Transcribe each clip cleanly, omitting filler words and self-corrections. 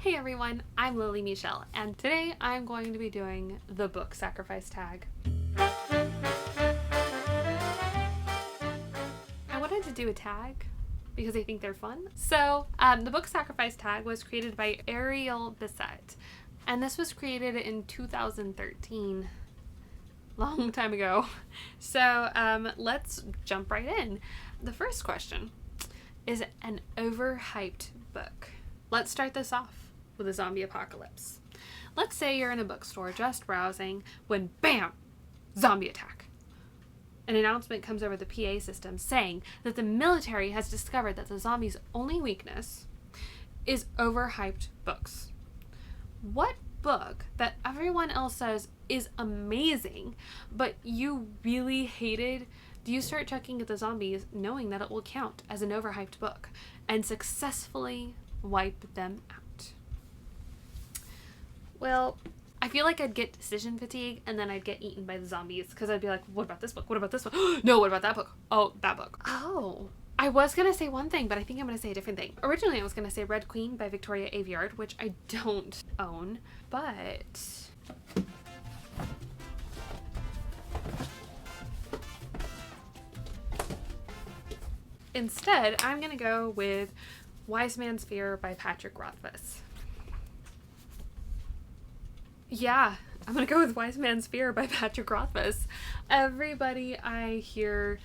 Hey everyone, I'm Lily Michelle, and today I'm going to be doing the book sacrifice tag. I wanted to do a tag because I think they're fun. So, the book sacrifice tag was created by Ariel Bissett, and this was created in 2013. Long time ago. So, let's jump right in. The first question is an overhyped book. Let's start this off with a zombie apocalypse. Let's say you're in a bookstore just browsing when BAM! Zombie attack. An announcement comes over the PA system saying that the military has discovered that the zombies' only weakness is overhyped books. What book that everyone else says is amazing, but you really hated, do you start checking at the zombies knowing that it will count as an overhyped book and successfully wipe them out? Well, I feel like I'd get decision fatigue and then I'd get eaten by the zombies because I'd be like, what about this book? What about this one? No, what about that book? Oh, that book. Oh. I was going to say one thing, but I think I'm going to say a different thing. Originally, I was going to say Red Queen by Victoria Aveyard, which I don't own, but instead, I'm going to go with Wise Man's Fear by Patrick Rothfuss. Yeah, I'm going to go with Wise Man's Fear by Patrick Rothfuss. Everybody I hear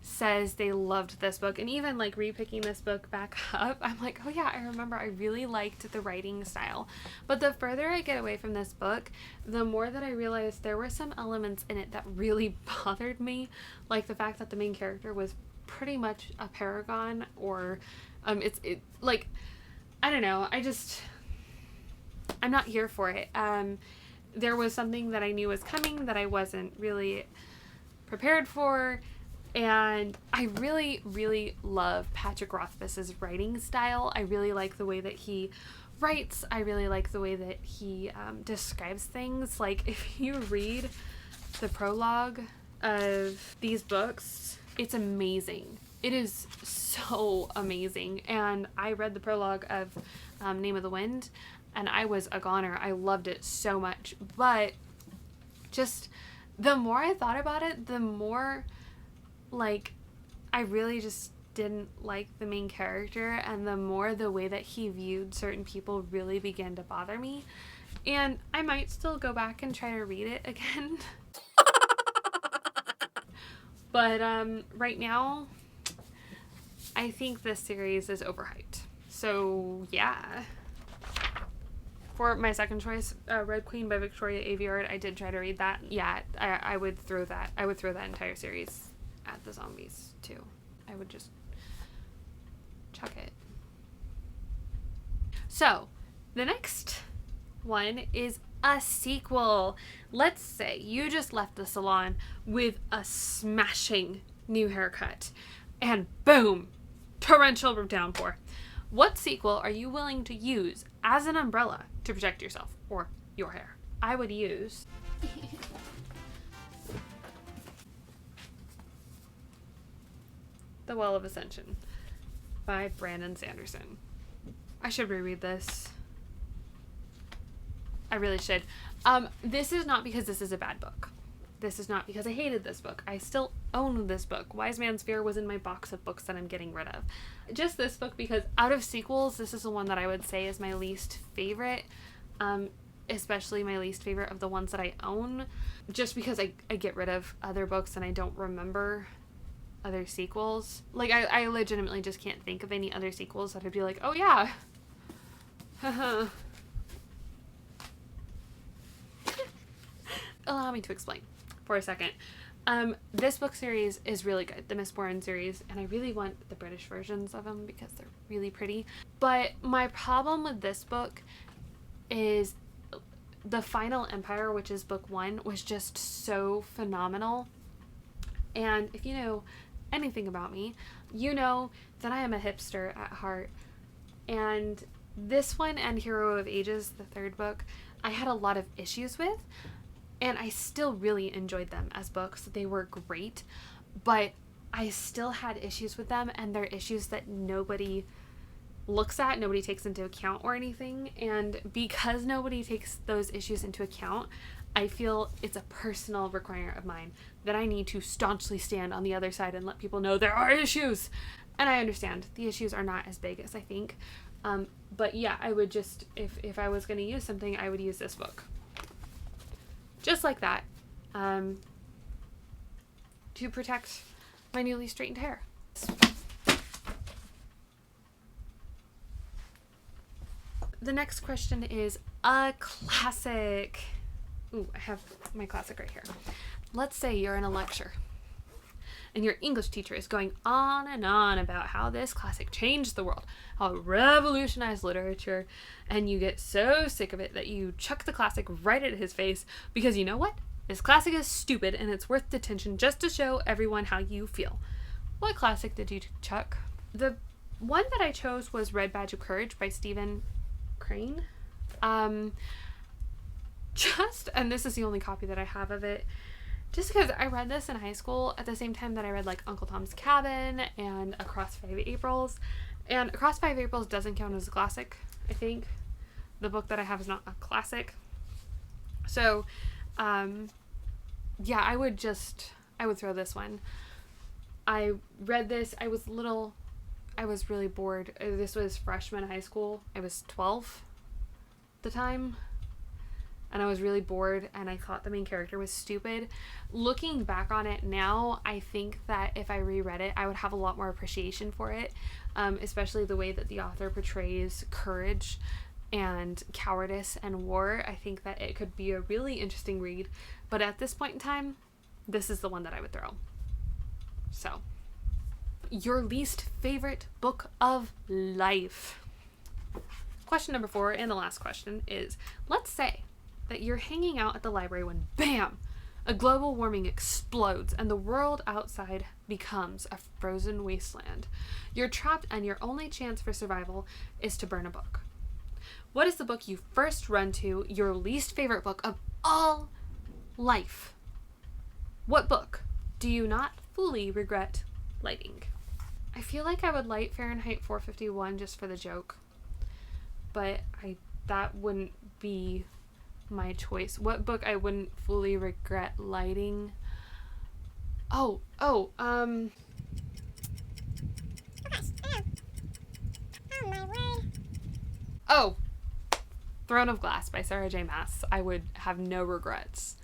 says they loved this book, and even like repicking this book back up, I'm like, oh yeah, I remember I really liked the writing style. But the further I get away from this book, the more that I realized there were some elements in it that really bothered me, like the fact that the main character was pretty much a paragon, or like, I don't know, I'm not here for it. There was something that I knew was coming that I wasn't really prepared for. And I really, really love Patrick Rothfuss's writing style. I really like the way that he writes. I really like the way that he describes things. Like, if you read the prologue of these books, it's amazing. It is so amazing. And I read the prologue of Name of the Wind, and I was a goner. I loved it so much. But just the more I thought about it, the more like I really just didn't like the main character, and the more the way that he viewed certain people really began to bother me. And I might still go back and try to read it again. But right now I think this series is overhyped. So yeah. For my second choice, Red Queen by Victoria Aveyard, I did try to read that. Yeah, I would throw that entire series at the zombies too. I would just chuck it. So the next one is a sequel. Let's say you just left the salon with a smashing new haircut and boom, torrential downpour. What sequel are you willing to use as an umbrella to protect yourself or your hair? I would use The Well of Ascension by Brandon Sanderson. I should reread this. I really should. This is not because this is a bad book. This is not because I hated this book. I still own this book. Wise Man's Fear was in my box of books that I'm getting rid of. Just this book because out of sequels, this is the one that I would say is my least favorite. Especially my least favorite of the ones that I own. Just because I get rid of other books and I don't remember other sequels. Like, I legitimately just can't think of any other sequels that I'd be like, oh yeah. Allow me to explain for a second. This book series is really good, the Mistborn series, and I really want the British versions of them because they're really pretty. But my problem with this book is The Final Empire, which is book 1, was just so phenomenal. And if you know anything about me, you know that I am a hipster at heart. And this one and Hero of Ages, the third book, I had a lot of issues with. And I still really enjoyed them as books. They were great, but I still had issues with them, and they're issues that nobody looks at, nobody takes into account or anything. And because nobody takes those issues into account, I feel it's a personal requirement of mine that I need to staunchly stand on the other side and let people know there are issues. And I understand the issues are not as big as I think. But yeah, I would just, if I was going to use something, I would use this book. Just like that. To protect my newly straightened hair. The next question is a classic. Ooh, I have my classic right here. Let's say you're in a lecture and your English teacher is going on and on about how this classic changed the world, how it revolutionized literature, and you get so sick of it that you chuck the classic right at his face because you know what? This classic is stupid and it's worth detention just to show everyone how you feel. What classic did you chuck? The one that I chose was Red Badge of Courage by Stephen Crane. And this is the only copy that I have of it, just because I read this in high school at the same time that I read like Uncle Tom's Cabin and Across 5 Aprils. And Across 5 Aprils doesn't count as a classic, I think. The book that I have is not a classic. So, yeah, I would throw this one. I read this, I was really bored. This was freshman high school. I was 12 at the time. And I was really bored and I thought the main character was stupid. Looking back on it now, I think that if I reread it, I would have a lot more appreciation for it, especially the way that the author portrays courage and cowardice and war. I think that it could be a really interesting read. But at this point in time, this is the one that I would throw. So, your least favorite book of life. Question number 4 and the last question is, let's say that you're hanging out at the library when, bam, a global warming explodes and the world outside becomes a frozen wasteland. You're trapped and your only chance for survival is to burn a book. What is the book you first run to, your least favorite book of all life? What book do you not fully regret lighting? I feel like I would light Fahrenheit 451 just for the joke, but that wouldn't be my choice. What book I wouldn't fully regret lighting? Oh, Throne of Glass by Sarah J. Maas. I would have no regrets.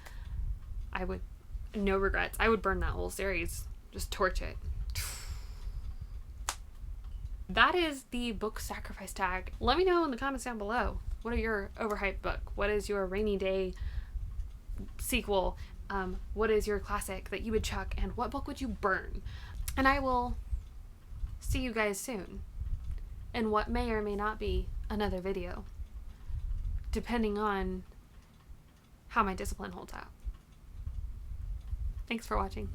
I would burn that whole series. Just torch it. That is the book sacrifice tag. Let me know in the comments down below. What are your overhyped book? What is your rainy day sequel? What is your classic that you would chuck? And what book would you burn? And I will see you guys soon in what may or may not be another video, depending on how my discipline holds out. Thanks for watching.